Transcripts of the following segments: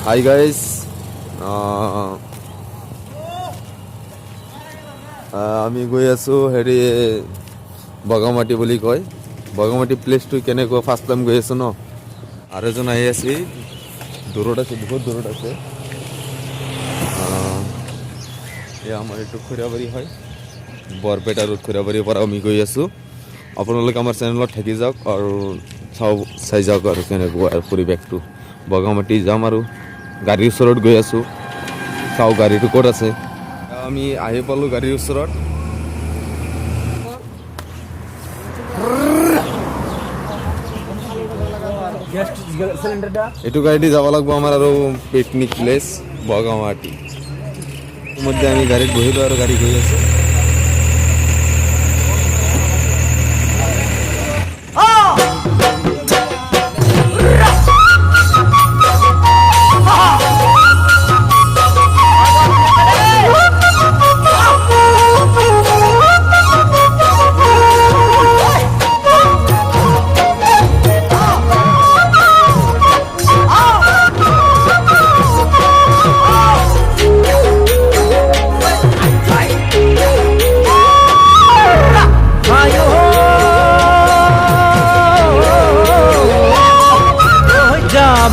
Hi guys, আমি গৈ আছোঁ হেৰি বগামাটি বুলি কয়। বগামাটি প্লেচটো কেনেকুৱা, ফাৰ্ষ্ট টাইম গৈ আছোঁ ন। আৰু এজন আহি আছে, দূৰত আছে, বহুত দূৰত আছে। এয়া আমাৰ এইটো খৈৰাবাৰী হয়, বৰপেটা ৰোড খৈৰাবাৰীৰ পৰা আমি গৈ আছোঁ। আপোনালোকে আমাৰ চেনেলত থাকি যাওক আৰু চাই যাওক আৰু কেনেকুৱা পৰিৱেশটো। বগামাটি যাম আৰু গাড়ীৰ ওচৰত গৈ আছোঁ, চাওঁ গাড়ীটো ক'ত আছে। আমি আহি পালোঁ গাড়ীৰ ওচৰত। এইটো গাড়ী দি যাব লাগিব আমাৰ আৰু পিকনিক প্লেচ বগামাটি। ইতিমধ্যে আমি গাড়ীত বহিলোঁ আৰু গাড়ী গৈ আছে।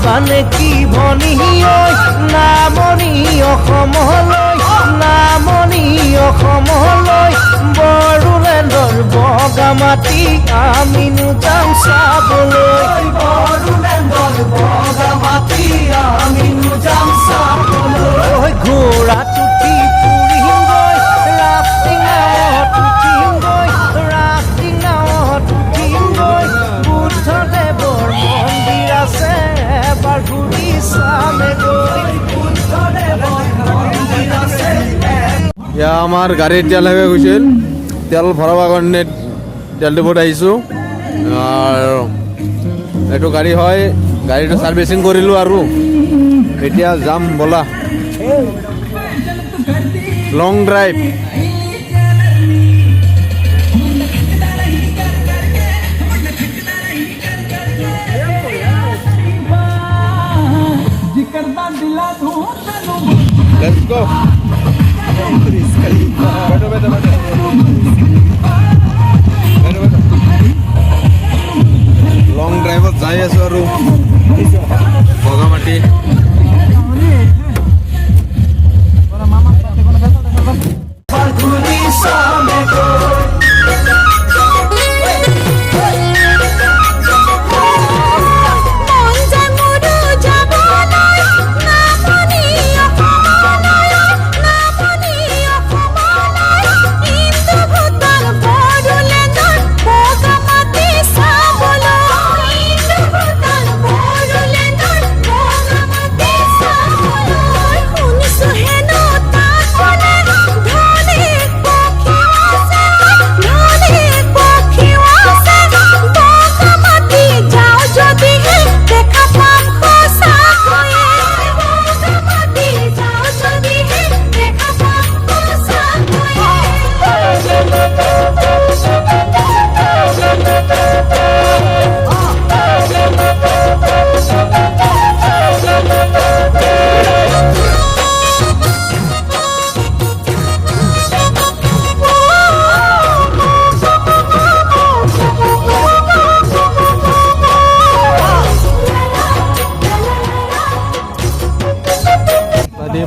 মানে কি ভনী নামনি অসমলৈ, নামনি অসমলৈ, বড়োলেণ্ডৰ বগামাটি আমিনো যাম চাবলৈ। বড়োলেণ্ডৰ বগামাটি আমিনো যাম চাবলৈ। ঘোঁৰাত উঠি ফুৰিমগৈ, ৰাফটিং নাৱত উঠিমগৈ, ৰাফটিং নাৱত উঠিমগৈ। বুদ্ধদেৱৰ মন্দিৰ আছে, এবাৰ ঘূৰি চামেগৈ। এয়া আমাৰ গাড়ীত তেল শেষ হৈ গৈছিল, তেল ভৰাব কাৰণে তেল ডিপোত আহিছোঁ। আৰু এইটো গাড়ী হয়, গাড়ীটো ছাৰ্ভিচিং কৰিলোঁ আৰু এতিয়া যাম ব'লা লং ড্ৰাইভ। Let's go. লং ড্ৰাইভত যাই আছোঁ আৰু বগামাটি।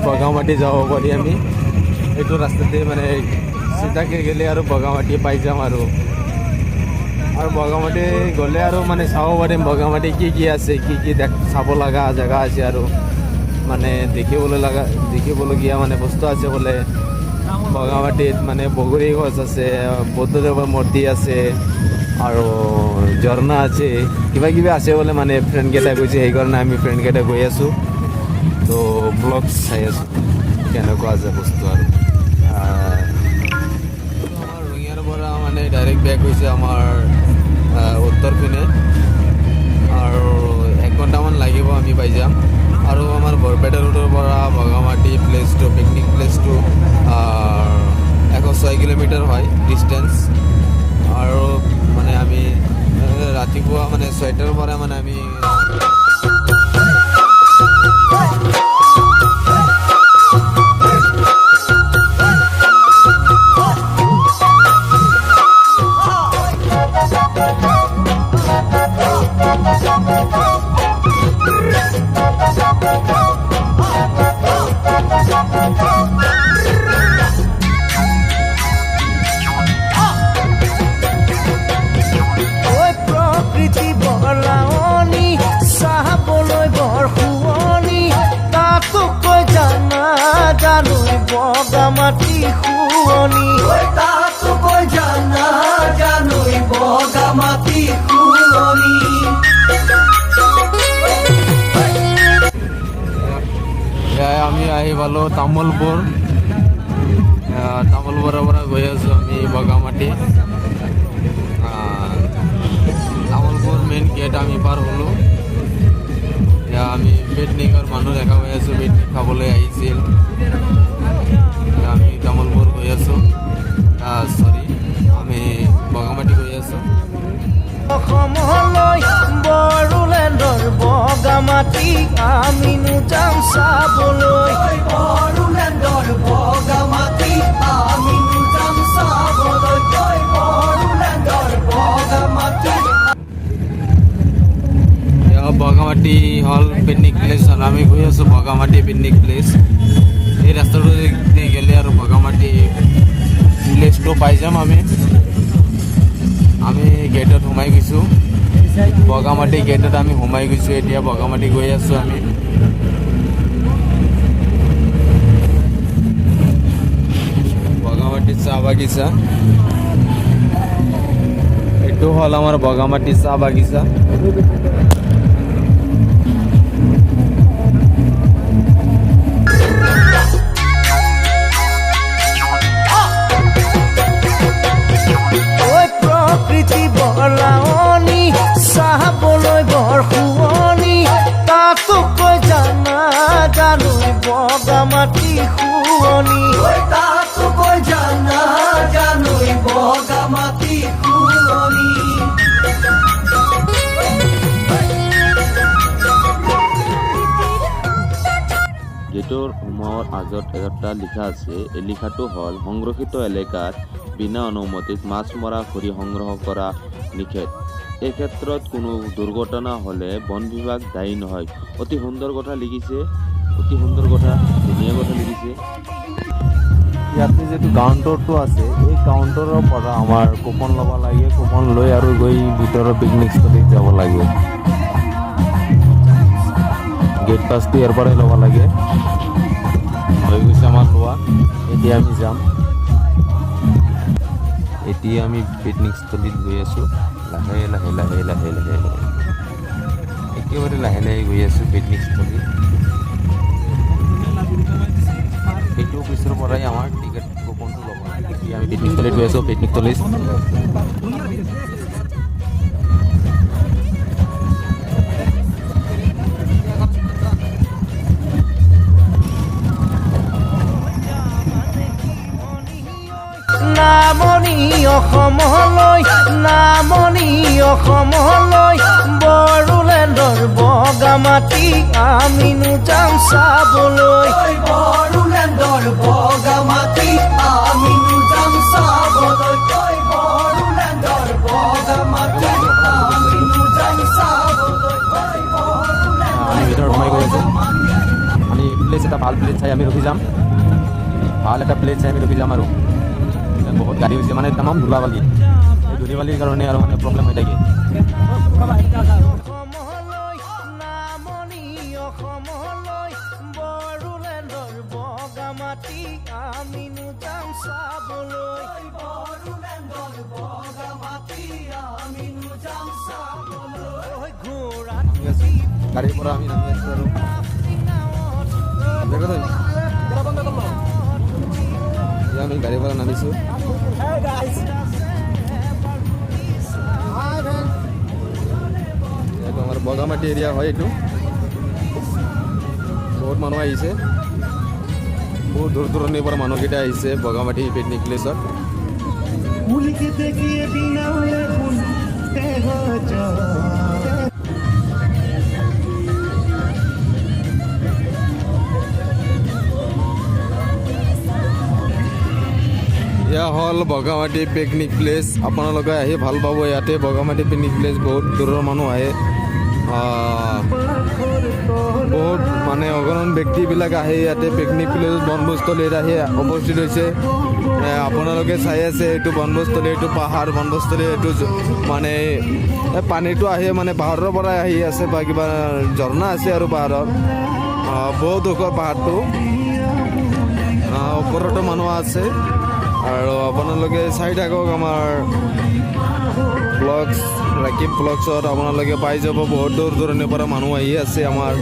বগামাটি যাব পাৰি আমি, এইটো ৰাস্তাতে মানে চিধাকৈ গ'লে আৰু বগামাটি পাই যাম। আৰু বগামাটি গ'লে আৰু মানে চাব পাৰিম বগামাটি কি কি আছে, কি কি চাব লগা জেগা আছে আৰু মানে দেখিবলগীয়া মানে বস্তু আছে বোলে বগামাটিত। মানে বগৰী গছ আছে, বুদ্ধদেৱৰ মূৰ্তি আছে আৰু ঝৰ্ণা আছে, কিবা কিবি আছে বোলে। মানে ফ্ৰেণ্ডকেইটা গৈছে, সেইকাৰণে আমি ফ্ৰেণ্ডকেইটা গৈ আছোঁ। তো ব্লগ চাই আছোঁ কেনেকুৱা আছে বস্তু। আৰু আমাৰ ৰঙিয়াৰ পৰা মানে ডাইৰেক্ট বেক হৈছে আমাৰ উত্তৰ পিনে, আৰু 1 ঘণ্টামান লাগিব আমি পাই যাম। আৰু আমাৰ বৰপেটা ৰোডৰ পৰা বগামাটি প্লেচটো, পিকনিক প্লেচটো 106 কিলোমিটাৰ হয় ডিষ্টেঞ্চ। আৰু মানে আমি ৰাতিপুৱা মানে 6টাৰ পৰা মানে আমি বগামাটি শুৱনি তাতো কৈ জানা জানৈ বগামাটি শুৱনি আমি আহি পালোঁ তামোলপুৰ তামোলপুৰৰ পৰা গৈ আছোঁ আমি বগামাটি তামোলপুৰ মেইন গেট আমি পাৰ হ'লোঁ এতিয়া আমি পিকনিকৰ মানুহ দেখা পাই আছোঁ পিকনিক খাবলৈ আহিছিল এতিয়া আমি তামোলপুৰ গৈ আছোঁ আমি বগামাটি গৈ আছোঁ অসমলৈ বড়োলেণ্ডৰ বগামাটি আমিনো যাম চাবলৈ বড়োলেণ্ডৰ বগামাটি আমিনো যাম চাবলৈ বড়োলেণ্ডৰ বগামাটি বগামাটি হ'ল পিকনিক প্লেচ আৰু আমি গৈ আছোঁ বগামাটি পিকনিক প্লেচ এই ৰাস্তাটো দি গ'লে আৰু বগামাটি প্লেচটো পাই যাম আমি গেটত সোমাই গৈছোঁ বগামাটি গেটত আমি সোমাই গৈছোঁ এতিয়া বগামাটি গৈ আছোঁ আমি বগামাটি চাহ বাগিচা এইটো হ'ল আমাৰ বগামাটি চাহ বাগিচা লাৱনি চাবলৈ বৰ শুৱনি তাতো কৈ জানা জানৈ বগামাটি শুৱনি তাতো কৈ জানা জানৈ বগামাটি শুৱনি গেটৰ সোমাওৱাৰ আগত এটা লিখা আছে এই লিখাটো হ'ল সংৰক্ষিত এলেকাত বিনা অনুমতিত মাছ মৰা খৰি সংগ্ৰহ কৰা নিষেধ এই ক্ষেত্ৰত কোনো দুৰ্ঘটনা হ'লে বন বিভাগ দায়ী নহয় অতি সুন্দৰ কথা লিখিছে ধুনীয়া কথা লিখিছে ইয়াতে যিটো কাউণ্টাৰটো আছে এই কাউণ্টাৰৰ পৰা আমাৰ কুপন ল'ব লাগে কুপন লৈ আৰু গৈ ভিতৰৰ পিকনিক স্থলীত যাব লাগে গেট পাছটো ইয়াৰ পৰাই ল'ব লাগে হৈ গৈছে আমাৰ লোৱা এতিয়া আমি যাম এতিয়া আমি পিকনিক স্থলীত গৈ আছোঁ লাহে লাহে লাহে লাহে লাহে একেবাৰে লাহে লাহে গৈ আছোঁ পিকনিক স্থলীত এইটো পিছৰ পৰাই আমাৰ টিকেট কুপনটো ল'ব লাগে এতিয়া আমি পিকনিক স্থলীত গৈ আছোঁ পিকনিক স্থলীত নামনি অসমলৈ বড়োলেণ্ডৰ বগামাটি আমিনো যাম চাবলৈ বড়োলেণ্ডৰ বগামাটি আমিনো যাম চাবলৈ বড়োলেণ্ডৰ বগামাটি আমিনো যাম চাবলৈ আমি ভিতৰত সোমাই গৈ আছোঁ আমি প্লেচ এটা ভাল প্লেচ চাই আমি ৰখি যাম ভাল এটা প্লেচ চাই আমি ৰখি যাম আৰু বহুত গাড়ী হৈছে মানে তামাম ধূলাবালি এই ধূলিবালিৰ কাৰণে আৰু মানে প্ৰব্লেম হৈ থাকে বড়োলেণ্ডৰ বগামাটি আমিনো যাম চাবলৈ বড়োলেণ্ডৰ বগামাটি আমিনো যাম চাবলৈ ঘোঁৰা গাড়ীৰ পৰা আমি নামি আছোঁ আৰু আমি গাড়ীৰ পৰা নামিছোঁ এইটো আমাৰ বগামাটি এৰিয়া হয় এইটো বহুত মানুহ আহিছে বহুত দূৰ দূৰণিৰ পৰা মানুহকেইটা আহিছে বগামাটি পিকনিক প্লেচত এয়া হ'ল বগামাটি পিকনিক প্লেচ আপোনালোকে আহি ভাল পাব ইয়াতে বগামাটি পিকনিক প্লেচ বহুত দূৰৰ মানুহ আহে বহুত মানে অগণন ব্যক্তিবিলাক আহি ইয়াতে পিকনিক প্লেচ বনভোজস্থলীত আহি উপস্থিত হৈছে আপোনালোকে চাই আছে এইটো বনভোজস্থলী এইটো পাহাৰ বনভোজস্থলী এইটো মানে পানীটো আহি মানে পাহাৰৰ পৰা আহি আছে বা কিবা ঝৰ্ণা আছে আৰু পাহাৰৰ বহুত ওখ পাহাৰটো ওপৰতো মানুহ আছে আৰু আপোনালোকে চাই থাকক আমাৰ ব্লগছ ৰাকিব ব্লগছত আপোনালোকে পাই যাব বহুত দূৰ দূৰণিৰ পৰা মানুহ আহি আছে আমাৰ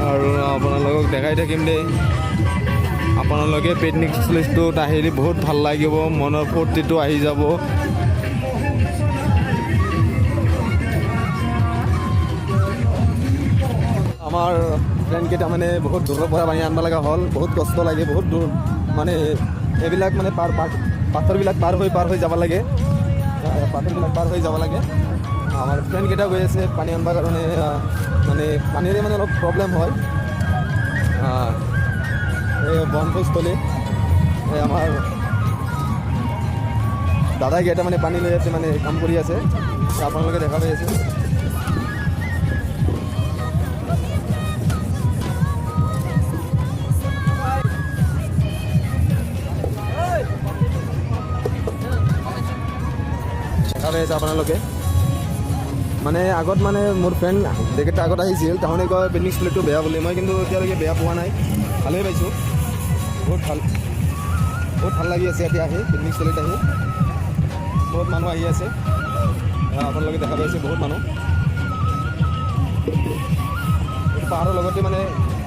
আৰু আপোনালোকক দেখাই থাকিম দেই আপোনালোকে পিকনিক প্লেচটোত আহিলে বহুত ভাল লাগিব মনৰ ফূৰ্তিটো আহি যাব আমাৰ ফ্ৰেণ্ডকেইটা মানে বহুত দূৰৰ পৰা পানী আনিব লগা হ'ল বহুত কষ্ট লাগে বহুত দূৰ মানে এইবিলাক মানে পাথৰবিলাক পাৰ হৈ যাব লাগে পাথৰবিলাক পাৰ হৈ যাব লাগে আমাৰ ফ্ৰেণ্ডকেইটা গৈ আছে পানী আনিবৰ কাৰণে মানে পানীৰে মানে অলপ প্ৰব্লেম হয় এই বনভোজস্থলী এই আমাৰ দাদাকেইটা মানে পানী লৈ আছে মানে কাম কৰি আছে আপোনালোকে দেখা পাই আছে আপোনালোকে মানে আগত মানে মোৰ ফ্ৰেণ্ড যেকেইটা আগত আহিছিল তাহোঁতে কয় পিকনিক স্পটটো বেয়া বুলি মই কিন্তু এতিয়ালৈকে বেয়া পোৱা নাই ভালেই পাইছোঁ বহুত ভাল লাগি আছে এতিয়া আহি পিকনিক স্পটত আহি বহুত মানুহ আহি আছে আপোনালোকে দেখা পাইছে বহুত মানুহ এইটো পাহাৰৰ লগতে মানে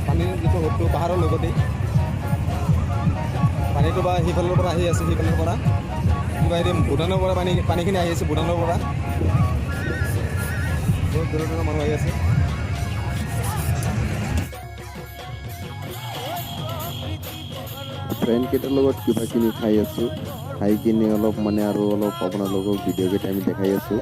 পানীৰ যিটো সোঁতটো পাহাৰৰ লগতেই পানীটো বা সিফালৰ পৰা আহি আছে সিফালৰ পৰা কিবা এদিন ভূটানৰ পৰা পানীখিনি আহি আছে ভূটানৰ পৰা বহুত দূৰৰ দূৰৰ মানুহ আহি আছে ফ্ৰেণ্ডকেইটাৰ লগত কিবাকিনি খাই আছোঁ খাই কিনে অলপ মানে আৰু অলপ আপোনালোকক ভিডিঅ'কেইটা আমি দেখাই আছোঁ